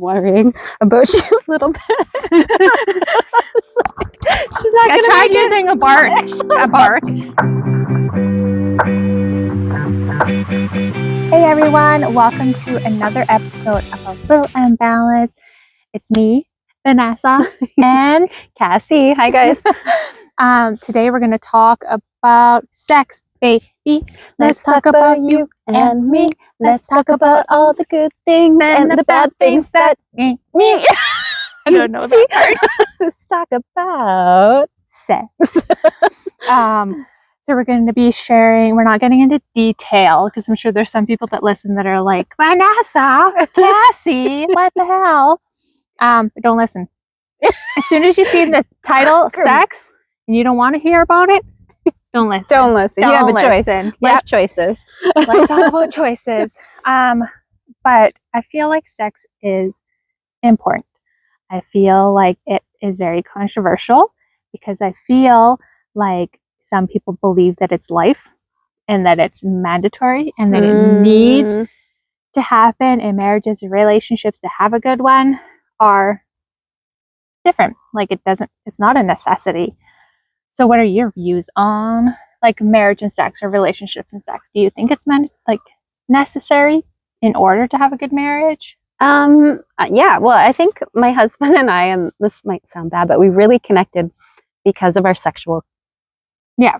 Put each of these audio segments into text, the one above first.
worrying about you a little bit. She's not I tried using a bark. Hey everyone, welcome to another episode of A Little Unbalanced. It's me, Vanessa, and Cassie. Hi guys. Today we're going to talk about sex, baby. Let's talk about you and me. Let's talk about all the good things and the bad things that me. I don't know that part. Let's talk about Sex. So we're going to be sharing, we're not getting into detail because I'm sure there's some people that listen that are like, Vanessa, Cassie, what the hell? Don't listen. As soon as you see the title, sex, and you don't want to hear about it, don't listen. Don't listen. You have a choice. Life choices. Let's talk about choices. But I feel like sex is important. I feel like it is very controversial because I feel like some people believe that it's life and that it's mandatory and that it needs to happen in marriages and relationships to have a good one are different. Like it's not a necessity. So what are your views on like marriage and sex or relationships and sex? Do you think it's necessary in order to have a good marriage? Yeah, well, I think my husband and I, and this might sound bad, but we really connected because of our sexual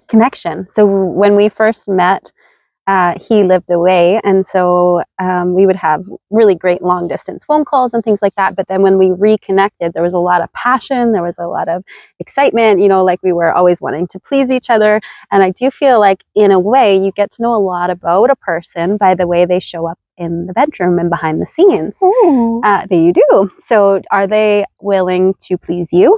connection. So when we first met, he lived away, and so we would have really great long distance phone calls and things like that. But then when we reconnected, there was a lot of passion, there was a lot of excitement, like we were always wanting to please each other. And I do feel like in a way you get to know a lot about a person by the way they show up in the bedroom and behind the scenes. That you do. So are they willing to please you?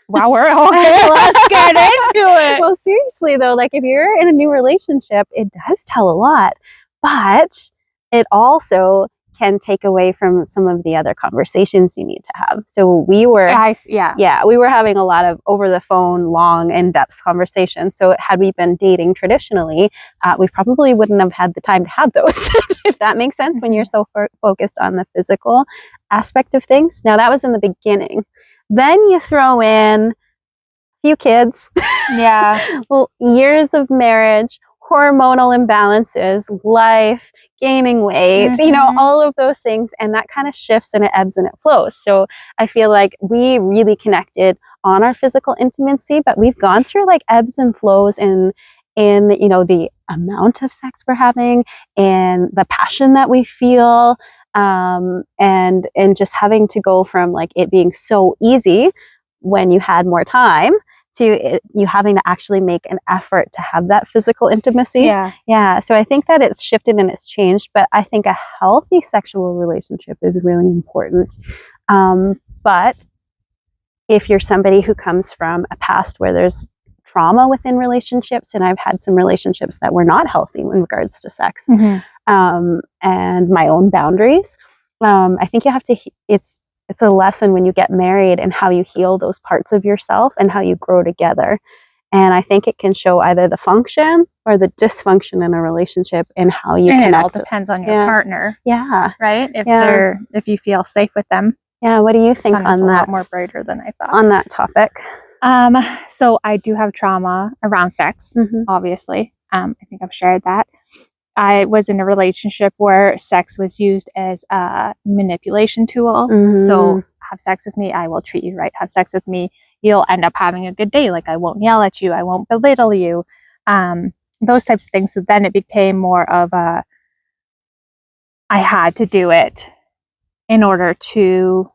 Wow, let's get into it. Well, seriously though, like if you're in a new relationship, it does tell a lot, but it also can take away from some of the other conversations you need to have. So we were, we were having a lot of over the phone, long, in-depth conversations. So had we been dating traditionally, we probably wouldn't have had the time to have those, if that makes sense, when you're so focused on the physical aspect of things. Now that was in the beginning. Then you throw in a few kids, well, years of marriage, hormonal imbalances, life, gaining weight, all of those things. And that kind of shifts and it ebbs and it flows. So I feel like we really connected on our physical intimacy, but we've gone through like ebbs and flows in the amount of sex we're having and the passion that we feel. And just having to go from like it being so easy when you had more time to you having to actually make an effort to have that physical intimacy. Yeah. So I think that it's shifted and it's changed, but I think a healthy sexual relationship is really important. But if you're somebody who comes from a past where there's trauma within relationships, and I've had some relationships that were not healthy in regards to sex, and my own boundaries, I think you have to, it's a lesson when you get married and how you heal those parts of yourself and how you grow together. And I think it can show either the function or the dysfunction in a relationship and how you connect. It all depends on your partner. Right? If you feel safe with them. Yeah. What do you think on that? A lot more brighter than I thought. On that topic. So I do have trauma around sex, obviously. I think I've shared that. I was in a relationship where sex was used as a manipulation tool. So have sex with me, I will treat you right. Have sex with me, you'll end up having a good day. Like I won't yell at you, I won't belittle you. Those types of things. So then it became more of I had to do it in order to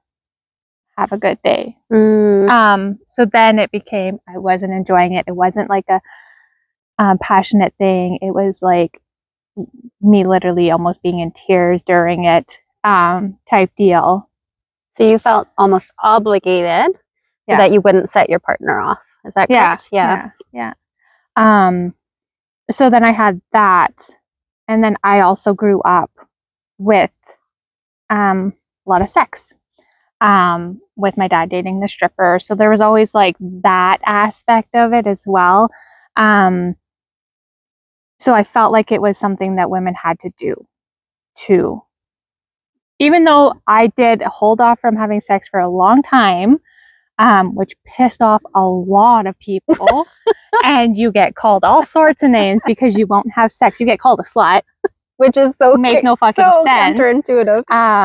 have a good day. So then it became, I wasn't enjoying it. It wasn't like a passionate thing. It was like me literally almost being in tears during it, type deal. So you felt almost obligated so that you wouldn't set your partner off. Is that correct? Yeah. So then I had that. And then I also grew up with a lot of sex. With my dad dating the stripper. So there was always like that aspect of it as well. So I felt like it was something that women had to do to even though I did hold off from having sex for a long time, which pissed off a lot of people, and you get called all sorts of names because you won't have sex. You get called a slut, which is so makes no fucking sense. Counterintuitive,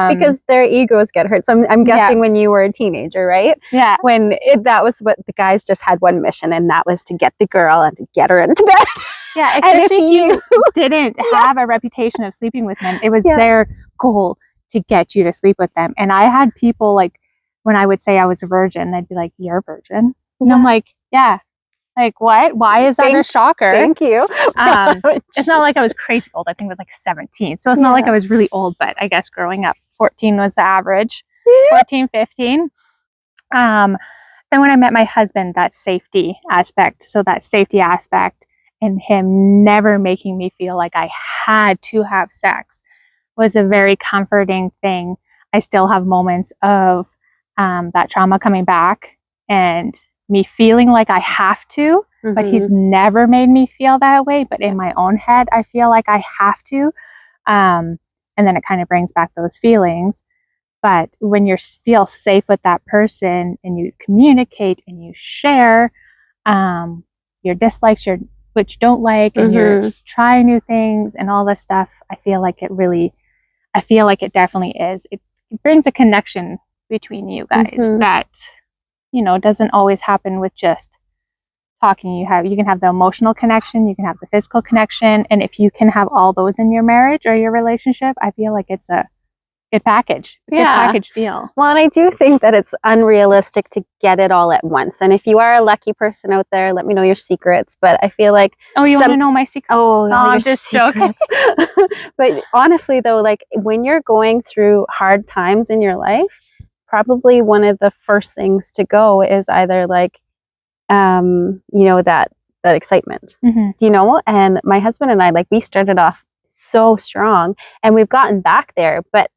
because their egos get hurt. So I'm guessing when you were a teenager, right? Yeah. When that was what the guys just had one mission, and that was to get the girl and to get her into bed. Yeah, especially if you didn't have a reputation of sleeping with men. It was their goal to get you to sleep with them. And I had people like, when I would say I was a virgin, they'd be like, "You're a virgin?" And I'm like, "Yeah." Like, what? Why is that a shocker? Thank you. It's not like I was crazy old. I think it was like 17. So it's not like I was really old, but I guess growing up, 14 was the average. 14, 15. Then when I met my husband, that safety aspect. So that safety aspect and him never making me feel like I had to have sex was a very comforting thing. I still have moments of that trauma coming back and me feeling like I have to, but he's never made me feel that way. But in my own head, I feel like I have to. And then it kind of brings back those feelings. But when you feel safe with that person and you communicate and you share your dislikes, what you don't like, and you're trying new things and all this stuff, I feel like it definitely is. It brings a connection between you guys that, doesn't always happen with just talking. You can have the emotional connection, you can have the physical connection. And if you can have all those in your marriage or your relationship, I feel like it's a good package, good package deal. Well, and I do think that it's unrealistic to get it all at once. And if you are a lucky person out there, let me know your secrets. But I feel like... Oh, you want to know my secrets? Oh, no, I'm just joking. But honestly, though, like when you're going through hard times in your life, probably one of the first things to go is either like, that excitement, and my husband and I, like, we started off so strong and we've gotten back there. But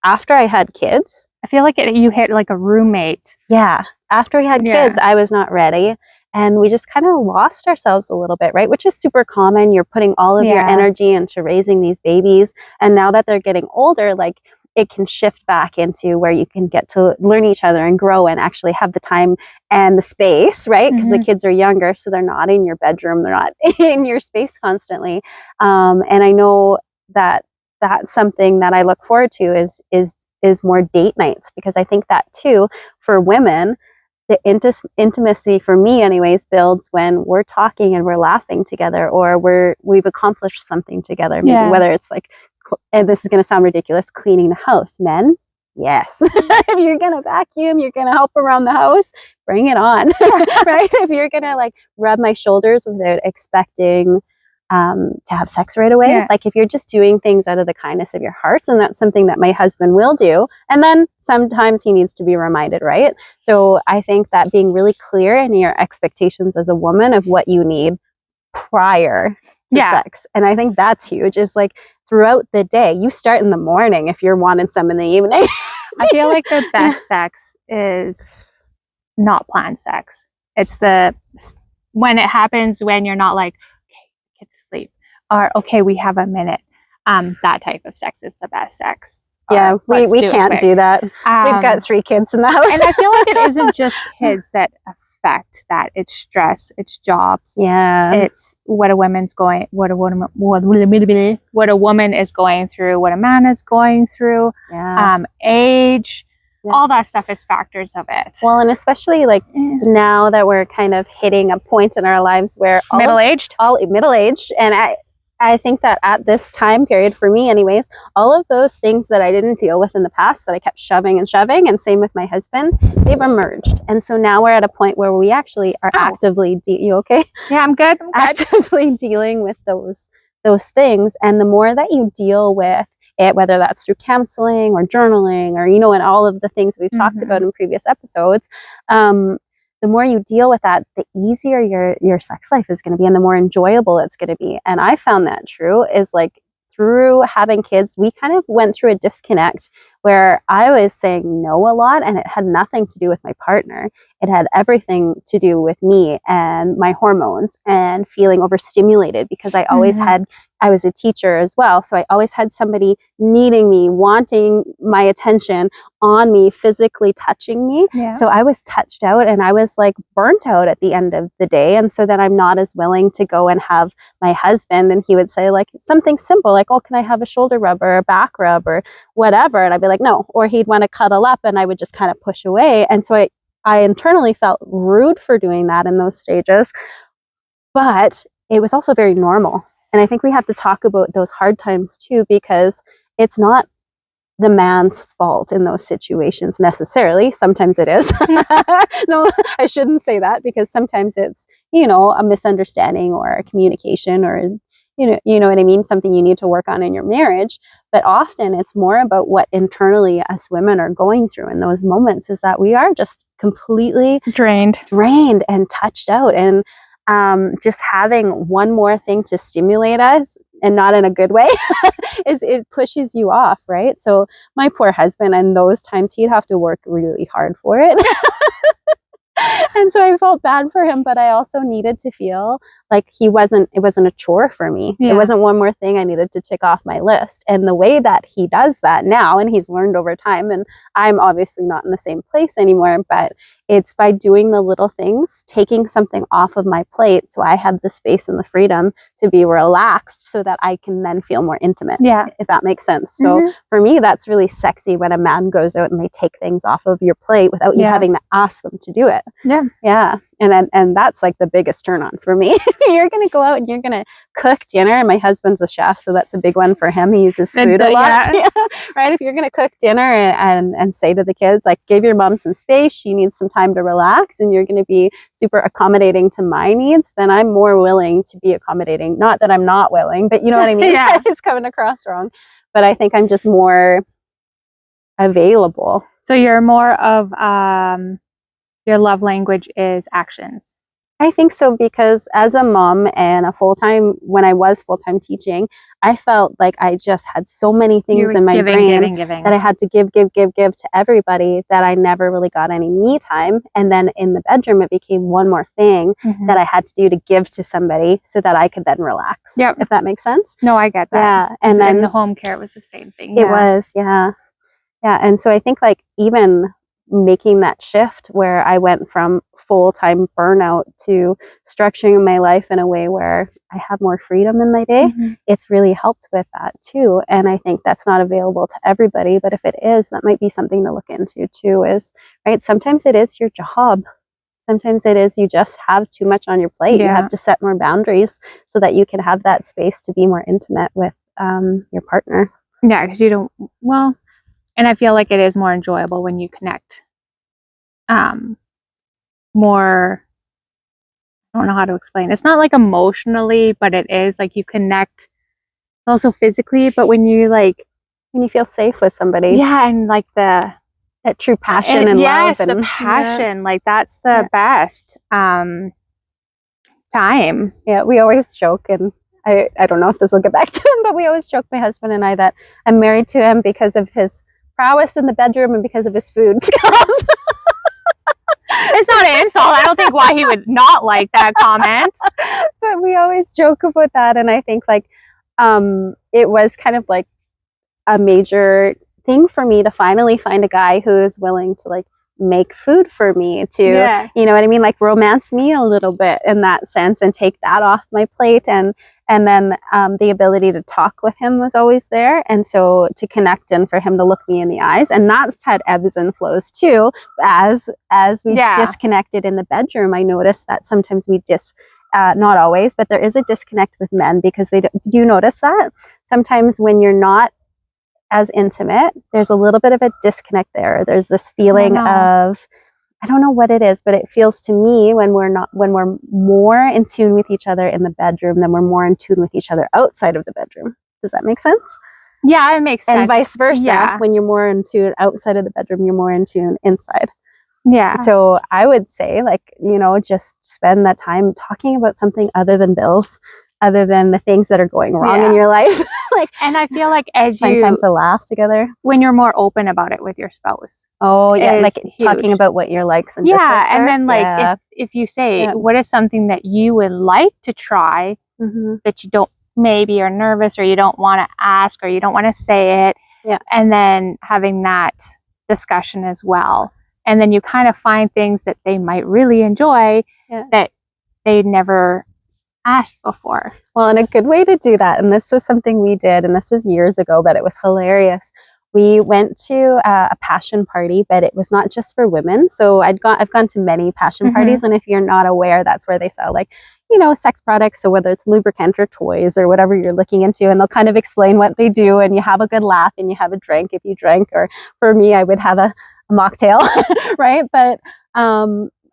after I had kids, I feel like you hit like a roommate. Yeah. After we had kids, I was not ready. And we just kind of lost ourselves a little bit, right? Which is super common. You're putting all of your energy into raising these babies. And now that they're getting older, like, it can shift back into where you can get to learn each other and grow and actually have the time and the space, right? Because the kids are younger, so they're not in your bedroom. They're not in your space constantly. And I know that that's something that I look forward to is more date nights, because I think that too, for women, the intimacy for me anyways builds when we're talking and we're laughing together, or we've accomplished something together. Maybe whether it's like, and this is going to sound ridiculous, cleaning the house. Men, yes. If you're going to vacuum, you're going to help around the house, bring it on. Right? If you're going to like rub my shoulders without expecting to have sex right away. Like if you're just doing things out of the kindness of your hearts, and that's something that my husband will do. And then sometimes he needs to be reminded, right? So I think that being really clear in your expectations as a woman of what you need prior to sex. And I think that's huge. Is like throughout the day, you start in the morning if you're wanting some in the evening. I feel like the best sex is not planned sex. It's when it happens when you're not like, to sleep, or okay, we have a minute. That type of sex is the best sex. Yeah, we can't do that. We've got 3 kids in the house. And I feel like it isn't just kids that affect that. It's stress, it's jobs. Yeah. It's what a woman is going through, what a man is going through, age, all that stuff is factors of it. Well, and especially like now that we're kind of hitting a point in our lives where middle-aged, and I think that at this time period, for me anyways, all of those things that I didn't deal with in the past that I kept shoving, and same with my husband, they've emerged. And so now we're at a point where we actually are actively, you okay? Yeah, I'm good. Actively dealing with those things. And the more that you deal with it, whether that's through counseling or journaling or, and all of the things we've talked about in previous episodes, the more you deal with that, the easier your sex life is going to be and the more enjoyable it's going to be. And I found that true is like through having kids, we kind of went through a disconnect where I was saying no a lot, and it had nothing to do with my partner. It had everything to do with me and my hormones and feeling overstimulated, because I always had, I was a teacher as well. So I always had somebody needing me, wanting my attention, on me, physically touching me. Yeah. So I was touched out, and I was like burnt out at the end of the day. And so then I'm not as willing to go and have my husband, and he would say like something simple like, oh, can I have a shoulder rub or a back rub or whatever? And I'd be like, no. Or he'd want to cuddle up, and I would just kind of push away. And so I internally felt rude for doing that in those stages, but it was also very normal. And I think we have to talk about those hard times too, because it's not the man's fault in those situations necessarily. Sometimes it is. No, I shouldn't say that, because sometimes it's, you know, a misunderstanding or a communication, or you know what I mean, something you need to work on in your marriage. But often it's more about what internally us women are going through in those moments, is that we are just completely drained and touched out, and just having one more thing to stimulate us, and not in a good way, is it pushes you off, right? So my poor husband, in those times, he'd have to work really hard for it. And so I felt bad for him, but I also needed to feel like it wasn't a chore for me. Yeah. It wasn't one more thing I needed to tick off my list. And the way that he does that now, and he's learned over time, and I'm obviously not in the same place anymore, but it's by doing the little things, taking something off of my plate, so I have the space and the freedom to be relaxed, so that I can then feel more intimate. Yeah. If that makes sense. So for me, that's really sexy when a man goes out and they take things off of your plate without you having to ask them to do it. Yeah. Yeah. And that's like the biggest turn on for me. You're going to go out and you're going to cook dinner, and my husband's a chef, so that's a big one for him. He uses food a lot. Yeah. Right. If you're going to cook dinner and say to the kids, like, give your mom some space, she needs some time to relax, and you're going to be super accommodating to my needs, then I'm more willing to be accommodating. Not that I'm not willing, but you know what I mean? Yeah. It's coming across wrong. But I think I'm just more available. So you're more of your love language is actions. I think so, because as a mom and when I was full-time teaching, I felt like I just had so many things in my brain that I had to give to everybody, that I never really got any me time. And then in the bedroom, it became one more thing that I had to do to give to somebody, so that I could then relax. Yep. If that makes sense. No, I get that. Yeah. And then in the home care, it was the same thing. It was, yeah. Yeah. And so I think like even making that shift where I went from full-time burnout to structuring my life in a way where I have more freedom in my day, it's really helped with that too. And I think that's not available to everybody, but if it is, that might be something to look into too, is, right, sometimes it is your job. Sometimes it is you just have too much on your plate. You have to set more boundaries so that you can have that space to be more intimate with your partner. Yeah, because you don't, well, and I feel like it is more enjoyable when you connect more, I don't know how to explain. It's not like emotionally, but it is like you connect also physically, but when you feel safe with somebody. Yeah, and like that true passion and yes, love. And the passion, like that's the best time. Yeah, we always joke, and I don't know if this will get back to him, but we always joke, my husband and I, that I'm married to him because of his prowess in the bedroom and because of his food skills. It's not an insult. I don't think why he would not like that comment. But we always joke about that, and I think like it was kind of like a major thing for me to finally find a guy who is willing to like make food for me, to you know what I mean, like romance me a little bit in that sense, and take that off my plate, and then the ability to talk with him was always there, and so to connect and for him to look me in the eyes. And that's had ebbs and flows too. As we disconnected in the bedroom, I noticed that sometimes we not always, but there is a disconnect with men, because did you notice that sometimes when you're not as intimate, there's a little bit of a disconnect there. There's this feeling of, I don't know what it is, but it feels to me when we're more in tune with each other in the bedroom, then we're more in tune with each other outside of the bedroom. Does that make sense? Yeah, it makes sense. And vice versa. Yeah. When you're more in tune outside of the bedroom, you're more in tune inside. Yeah. So I would say, like, just spend that time talking about something other than bills, other than the things that are going wrong in your life. like, and I feel like as find you, time to laugh together. when you're more open about it with your spouse. Oh yeah, is like talking huge. about what your likes and Yeah, dislikes and are. then like Yeah. if you say Yeah. what is something that you would like to try that you don't, maybe are nervous or you don't want to ask or you don't want to say it, Yeah. and then having that discussion as well, and then you kind of find things that they might really enjoy that they'd never asked before. Well, and a good way to do that, and this was something we did, and this was years ago, but it was hilarious. We went to a passion party, but it was not just for women. So I've gone to many passion parties, and if you're not aware, that's where they sell like, you know, sex products. So whether it's lubricant or toys or whatever you're looking into, and they'll kind of explain what they do, and you have a good laugh and you have a drink if you drink, or for me, I would have a mocktail, right? But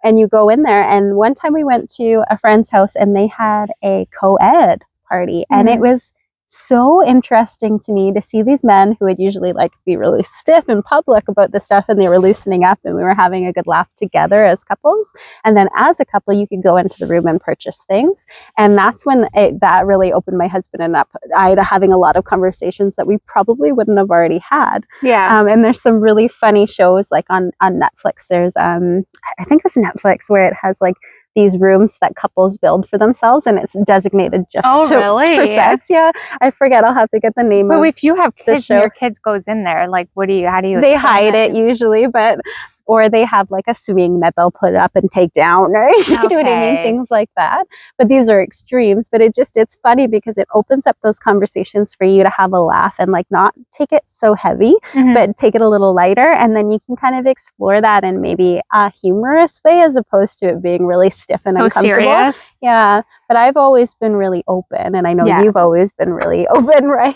and you go in there. And one time we went to a friend's house and they had a co-ed party, and it was so interesting to me to see these men who would usually like be really stiff in public about this stuff, and they were loosening up and we were having a good laugh together as couples. And then as a couple, you could go into the room and purchase things. And that's when that really opened my husband and up. I having a lot of conversations that we probably wouldn't have already had. Yeah. And there's some really funny shows like on Netflix. There's I think it's Netflix where it has like these rooms that couples build for themselves, and it's designated just for sex. Yeah, I forget. I'll have to get the name. But of if you have kids show. And your kids goes in there, like, how do you? They hide it usually, but or they have like a swing that they'll put up and take down, right? You know what I mean? Things like that. But these are extremes. But it's funny because it opens up those conversations for you to have a laugh and like not take it so heavy, but take it a little lighter, and then you can kind of explore that in maybe a humorous way as opposed to it being really stiff and uncomfortable. Serious. Yeah. But I've always been really open, and I know you've always been really open, right?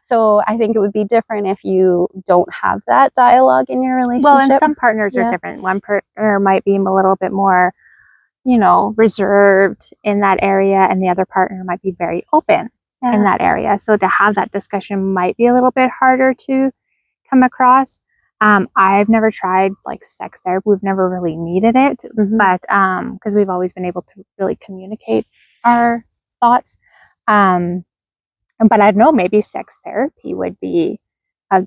So I think it would be different if you don't have that dialogue in your relationship. Well, and some partners are different. One partner might be a little bit more, you know, reserved in that area, and the other partner might be very open in that area. So to have that discussion might be a little bit harder to come across. I've never tried like sex therapy. We've never really needed it, but because we've always been able to really communicate our thoughts. But I don't know, maybe sex therapy would be a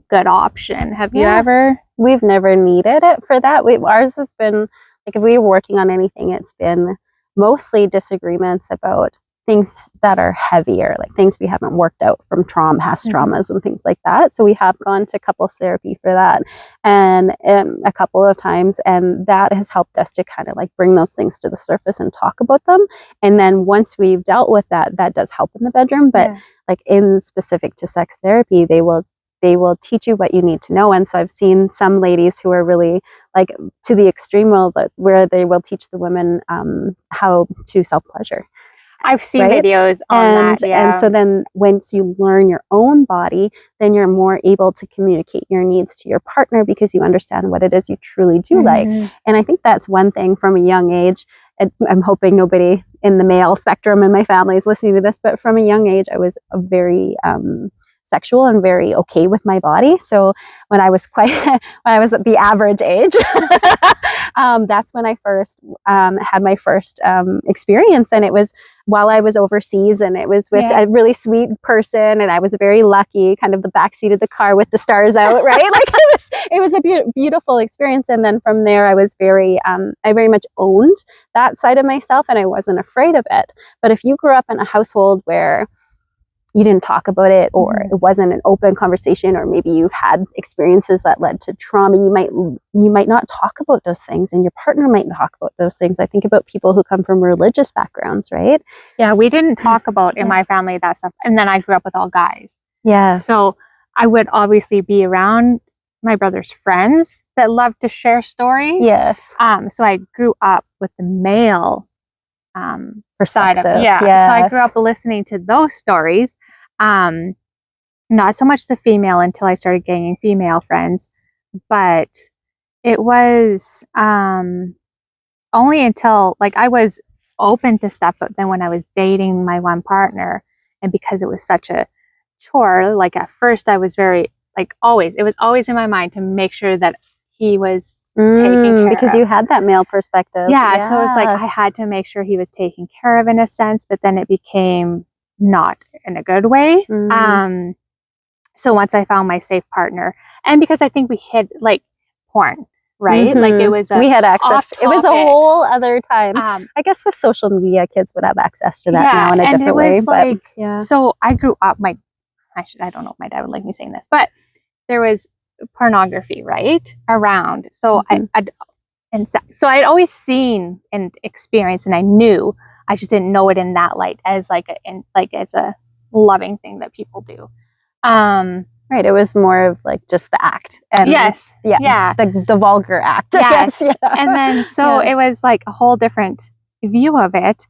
good option. Have you ever? We've never needed it for that. Ours has been like, if we were working on anything, it's been mostly disagreements about things that are heavier, like things we haven't worked out from past traumas and things like that. So we have gone to couples therapy for that, and a couple of times, and that has helped us to kind of like bring those things to the surface and talk about them. And then once we've dealt with that, that does help in the bedroom. But like in specific to sex therapy, they will teach you what you need to know. And so I've seen some ladies who are really like to the extreme where they will teach the women how to self-pleasure. I've seen videos on that. And so then once you learn your own body, then you're more able to communicate your needs to your partner because you understand what it is you truly do like. And I think that's one thing from a young age. I'm hoping nobody in the male spectrum in my family is listening to this, but from a young age, I was a very sexual and very okay with my body. So when I was when I was at the average age, that's when I first had my first experience. And it was while I was overseas, and it was with a really sweet person, and I was very lucky, kind of the backseat of the car with the stars out, right? Like it was a beautiful experience. And then from there, I was I very much owned that side of myself, and I wasn't afraid of it. But if you grew up in a household where you didn't talk about it, or it wasn't an open conversation, or maybe you've had experiences that led to trauma, you might not talk about those things, and your partner might talk about those things. I think about people who come from religious backgrounds, right? Yeah, we didn't talk about in my family that stuff. And then I grew up with all guys. Yeah. So I would obviously be around my brother's friends that love to share stories. Yes. So I grew up with the male perspective. So I grew up listening to those stories. Not so much the female until I started gaining female friends, but it was only until like I was open to stuff. But then when I was dating my one partner, and because it was such a chore, like at first I was very it was always in my mind to make sure that he was taken care because of. You had that male perspective. So it's like I had to make sure he was taken care of in a sense, but then it became not in a good way. Mm. So once I found my safe partner, and because I think we hid like porn, right? Like it was we had access. It was a whole off-topics. other time. I guess with social media, kids would have access to that Yeah, now in a and different it was way. like, But yeah, so I grew up, I don't know if my dad would like me saying this, but there was pornography, right? Around. So so I'd always seen and experienced, and I knew, I just didn't know it in that light as like as a loving thing that people do. right. It was more of like just the act. And yes. Yeah. Yeah. The vulgar act. Yes. Yeah. And then so it was like a whole different view of it.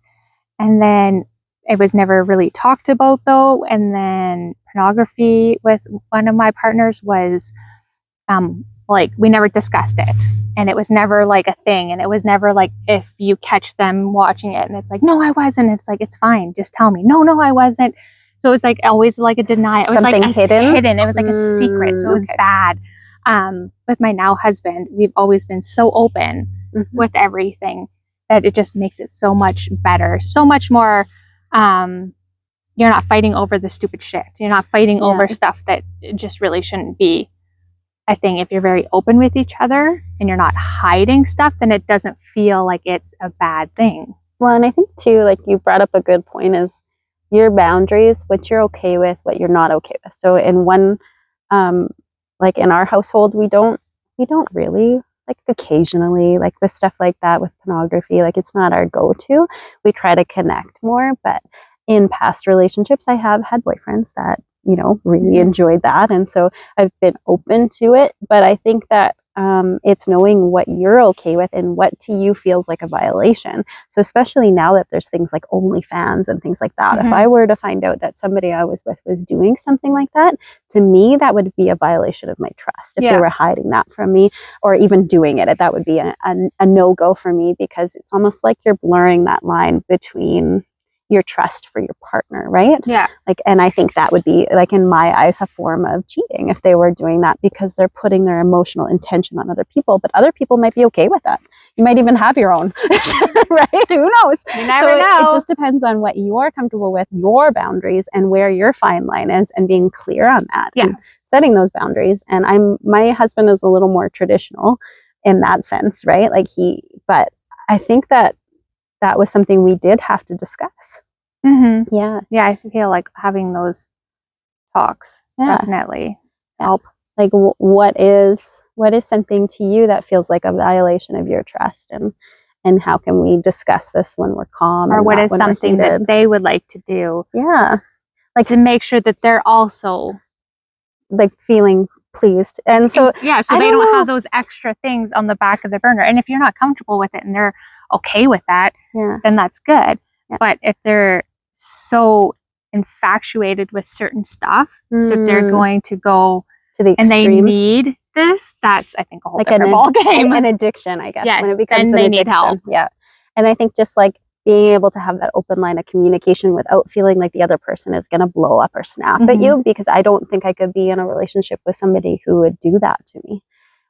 And then it was never really talked about though. And then pornography with one of my partners was like we never discussed it. And it was never like a thing. And it was never like if you catch them watching it and it's like, no, I wasn't. It's like, it's fine. Just tell me. No, I wasn't. So it was like always like a denial. It was Something like hidden. It was like a secret. So it was bad. With my now husband, we've always been so open with everything that it just makes it so much better. So much more, you're not fighting over the stupid shit. You're not fighting over stuff that just really shouldn't be. I think if you're very open with each other and you're not hiding stuff, then it doesn't feel like it's a bad thing. Well, and I think too, like you brought up a good point, is your boundaries, what you're okay with, what you're not okay with. So in one, like in our household, we don't really, like occasionally, like with stuff like that, with pornography, like it's not our go-to. We try to connect more, but in past relationships, I have had boyfriends that, you know, really enjoyed that. And so I've been open to it, but I think that it's knowing what you're okay with and what to you feels like a violation. So especially now that there's things like OnlyFans and things like that, if I were to find out that somebody I was with was doing something like that, to me, that would be a violation of my trust. If they were hiding that from me or even doing it, that would be a no-go for me, because it's almost like you're blurring that line between your trust for your partner, right? Yeah. Like, and I think that would be, like, in my eyes, a form of cheating if they were doing that, because they're putting their emotional intention on other people, but other people might be okay with that. You might even have your own, right? Who knows? You never know. It just depends on what you're comfortable with, your boundaries, and where your fine line is, and being clear on that. Yeah. And setting those boundaries. And my husband is a little more traditional in that sense, right? Like but I think that was something we did have to discuss. Yeah. Yeah, I feel like having those talks definitely help. Like what is something to you that feels like a violation of your trust, and how can we discuss this when we're calm? Or what is something that they would like to do? Yeah. Like to make sure that they're also like feeling pleased. And so so they don't have those extra things on the back of the burner. And if you're not comfortable with it and they're okay with that, then that's good. Yeah. But if they're so infatuated with certain stuff that they're going to go to the extreme, and they need this, that's, I think, a whole different ball game. An addiction, I guess. Yes, when it becomes then they need help. Yeah. And I think just like being able to have that open line of communication without feeling like the other person is going to blow up or snap at you, because I don't think I could be in a relationship with somebody who would do that to me.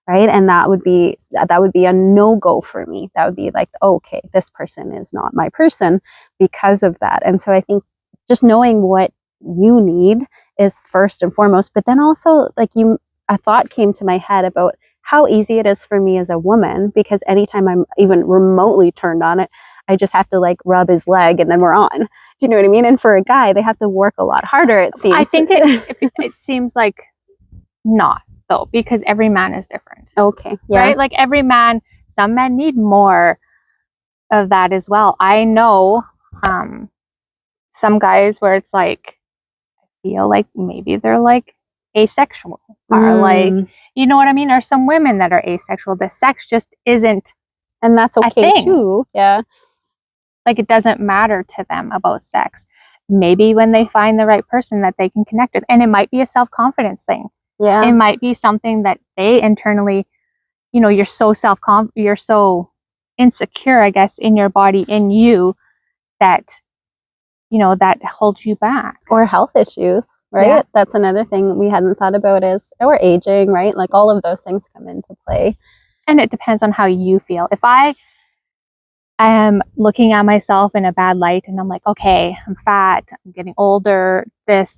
Right. And that would be a no-go for me. That would be like, okay, this person is not my person because of that. And so I think just knowing what you need is first and foremost, but then also like a thought came to my head about how easy it is for me as a woman, because anytime I'm even remotely turned on it, I just have to like rub his leg and then we're on. Do you know what I mean? And for a guy, they have to work a lot harder, it seems. I think it seems like not, though, because every man is different. Okay. Yeah. Right? Like every man, some men need more of that as well. I know some guys where it's like, I feel like maybe they're like asexual or like, you know what I mean? Or some women that are asexual. The sex just isn't. And that's okay too. Yeah. Like it doesn't matter to them about sex. Maybe when they find the right person that they can connect with, and it might be a self-confidence thing. Yeah. It might be something that they internally, you know, you're so insecure, I guess, in your body, in you, that, you know, that holds you back. Or health issues, right? Yeah. That's another thing we hadn't thought about is our aging, right? Like all of those things come into play. And it depends on how you feel. If I am looking at myself in a bad light and I'm like, okay, I'm fat, I'm getting older, this,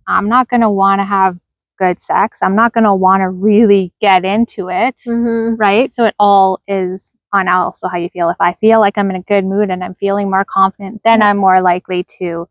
I'm not going to want to have good sex. I'm not going to want to really get into it. Right. So it all is on also how you feel. If I feel like I'm in a good mood and I'm feeling more confident, then I'm more likely to.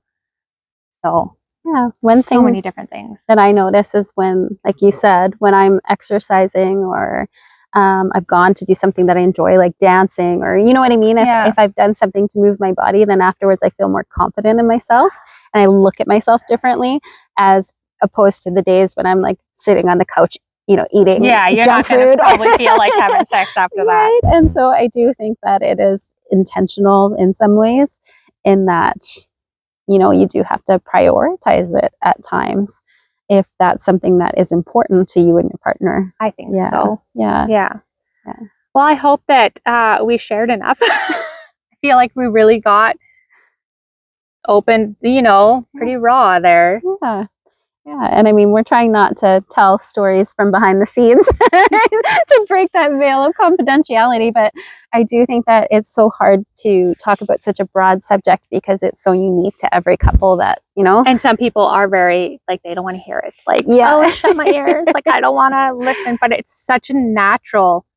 So yeah, one thing, so many different things that I notice is when, like you said, when I'm exercising or I've gone to do something that I enjoy, like dancing, or you know what I mean? If I've done something to move my body, then afterwards I feel more confident in myself and I look at myself differently, as opposed to the days when I'm like sitting on the couch, you know, eating you're junk not going food. to probably feel like having sex after Right? that. And so I do think that it is intentional in some ways, in that, you know, you do have to prioritize it at times if that's something that is important to you and your partner. I think Yeah. so. Yeah. Yeah. Well, I hope that we shared enough. I feel like we really got open, you know, pretty raw there. Yeah. Yeah. And I mean, we're trying not to tell stories from behind the scenes to break that veil of confidentiality, but I do think that it's so hard to talk about such a broad subject because it's so unique to every couple that, you know. And some people are very, like, they don't want to hear it. Like, yeah. oh, shut my ears. Like, I don't want to listen. But it's such a natural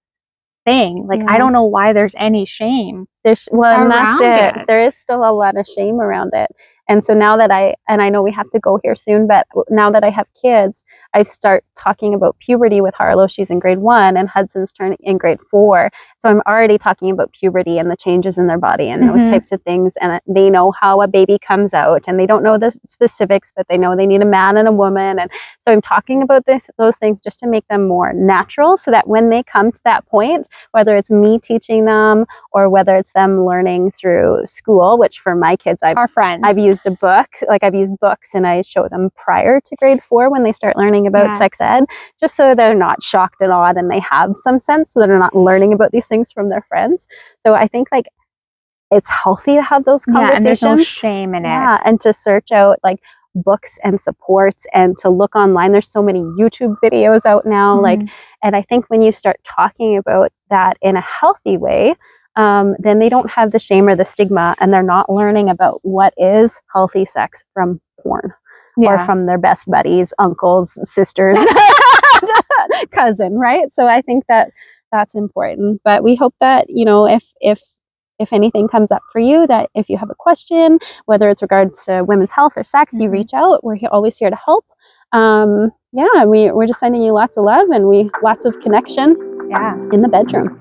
thing. Like, I don't know why there's any shame. And that's it. There is still a lot of shame around it. And so now that I know we have to go here soon, but now that I have kids, I start talking about puberty with Harlow. She's in grade 1 and Hudson's turning in grade 4. So I'm already talking about puberty and the changes in their body and those types of things. And they know how a baby comes out, and they don't know the specifics, but they know they need a man and a woman. And so I'm talking about those things just to make them more natural, so that when they come to that point, whether it's me teaching them or whether it's them learning through school, which for my kids, our friends, I've used a book, like I've used books, and I show them prior to grade 4 when they start learning about sex ed, just so they're not shocked and awed and they have some sense, so they're not learning about these things from their friends. So I think like it's healthy to have those conversations. And there's no shame in it. And to search out like books and supports and to look online. There's so many YouTube videos out now. Like, and I think when you start talking about that in a healthy way, then they don't have the shame or the stigma, and they're not learning about what is healthy sex from porn or from their best buddies, uncles, sisters, cousin, right? So I think that that's important. But we hope that, you know, if anything comes up for you, that if you have a question, whether it's regards to women's health or sex, you reach out. We're always here to help. We're just sending you lots of love and lots of connection in the bedroom.